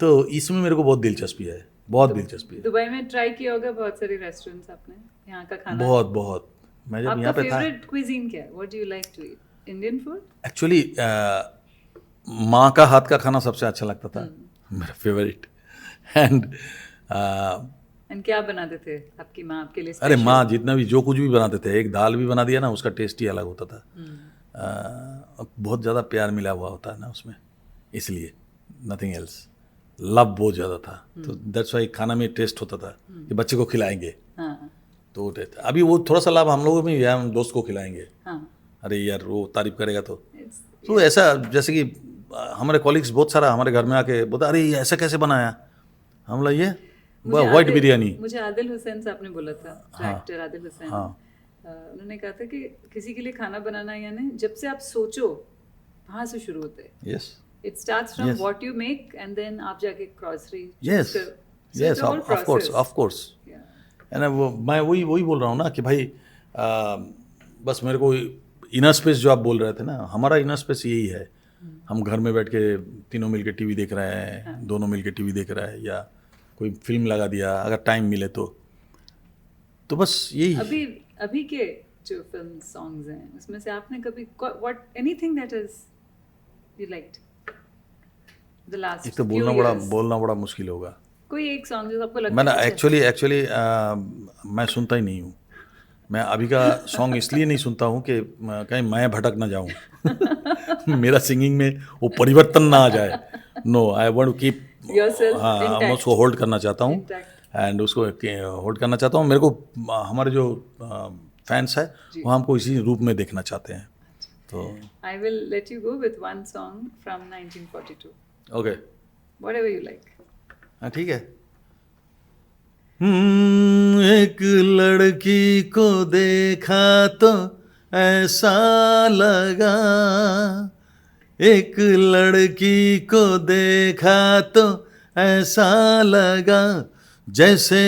तो इसमें मेरे को बहुत दिलचस्पी है, बहुत दिलचस्पी है। दुबई में ट्राई किया होगा बहुत सारे रेस्टोरेंट्स आपने, यहाँ का खाना बहुत। मैं जब यहाँ पे था, फेवरेट क्विजीन क्या है? What do you like to eat? Indian food? Actually माँ का हाथ का खाना सबसे अच्छा लगता था, मेरा फेवरेट। एंड क्या बनाते थे आपकी माँ आपके लिए? अरे माँ जितना भी जो कुछ भी बनाते थे, एक दाल भी बना दिया ना, उसका टेस्ट ही अलग होता था। बहुत ज़्यादा प्यार मिला हुआ होता है ना उसमें, इसलिए नथिंग एल्स, लव बहुत ज़्यादा था। तो दैट्स वाई खाना में टेस्ट होता था कि बच्चे को खिलाएंगे। तो वो टेस्ट, अभी वो थोड़ा सा लाभ हम लोगों में है, हम दोस्त को खिलाएंगे। अरे यार वो तारीफ करेगा तो ऐसा, जैसे कि हमारे कॉलीग्स बहुत सारा हमारे घर में आके बोलता, अरे ये ऐसा कैसे बनाया, हम लोग ये व्हाइट बिरयानी। मुझे आदिल हुसैन साहब ने बोला था, एक्टर आदिल हुसैन, उन्होंने कहा था कि किसी के लिए खाना बनाना यानी जब से आप सोचो वहाँ से शुरू होता है। Yes, it starts from what you make and then आप जाके grocery. Yes of course. And मैं वही बोल रहा हूँ ना कि भाई बस मेरे को इनर स्पेस जो आप बोल रहे थे ना, हमारा इनर स्पेस यही है। हम घर में बैठ के तीनों मिल के टीवी देख रहे हैं, दोनों मिल के टीवी देख रहे हैं, या कोई फिल्म लगा दिया अगर टाइम मिले तो बस यही। अभी के जो फिल्म सॉन्ग्स हैं उसमें से आपने कभी what anything that is you liked the last? एक तो बोलना बड़ा मुश्किल होगा। कोई एक सॉन्ग जो आपको लगता है? मैंने एक्चुअली मैं सुनता ही नहीं हूँ। मैं अभी का सॉन्ग इसलिए नहीं सुनता हूँ कि कहीं मैं भटक ना जाऊँ मेरा सिंगिंग में वो परिवर्तन ना आ जाए. No, I want to keep, Yourself हाँ, मैं intact. उसको होल्ड करना चाहता हूँ Intact. एंड उसको होल्ड करना चाहता हूँ. मेरे को हमारे जो फैंस है जी. वो हमको इसी रूप में देखना चाहते हैं. तो I will let you go with one song from 1942. Okay, Whatever you like. हाँ ठीक है. एक लड़की को देखा तो ऐसा लगा, एक लड़की को देखा तो ऐसा लगा, जैसे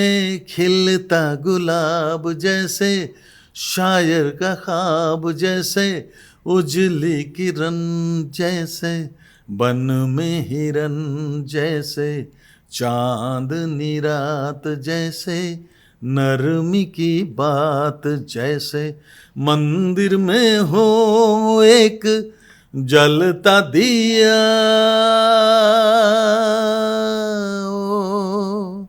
खिलता गुलाब, जैसे शायर का ख्वाब, जैसे उजली किरण, जैसे बन में हिरन, जैसे चांदनी रात, जैसे नरमी की बात, जैसे मंदिर में हो एक जलता दिया, ओ,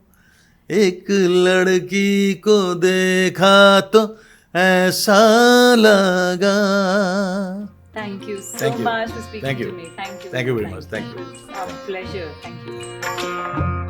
एक लड़की को देखा तो ऐसा लगा. Thank you so Thank you. much for speaking Thank you. to me. Thank you. Thank you very much. Thank you. It's a pleasure. Thank you.